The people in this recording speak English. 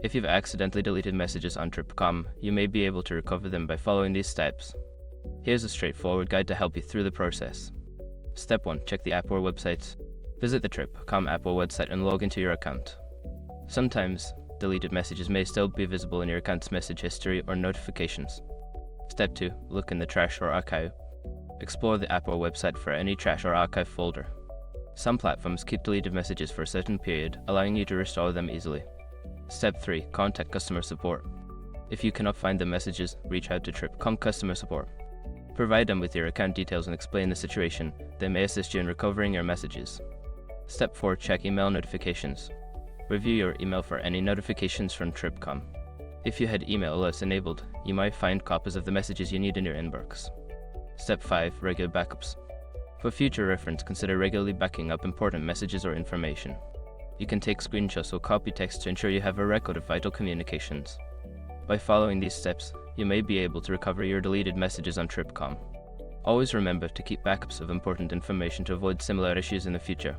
If you've accidentally deleted messages on Trip.com, you may be able to recover them by following these steps. Here's a straightforward guide to help you through the process. Step 1. Check the app or website. Visit the Trip.com app or website and log into your account. Sometimes, deleted messages may still be visible in your account's message history or notifications. Step 2. Look in the trash or archive. Explore the app or website for any trash or archive folder. Some platforms keep deleted messages for a certain period, allowing you to restore them easily. Step 3. Contact customer support. If you cannot find the messages, reach out to Trip.com customer support. Provide them with your account details and explain the situation. They may assist you in recovering your messages. Step 4. Check email notifications. Review your email for any notifications from Trip.com. If you had email alerts enabled, you might find copies of the messages you need in your inbox. Step 5. Regular backups. For future reference, consider regularly backing up important messages or information. You can take screenshots or copy text to ensure you have a record of vital communications. By following these steps, you may be able to recover your deleted messages on Trip.com. Always remember to keep backups of important information to avoid similar issues in the future.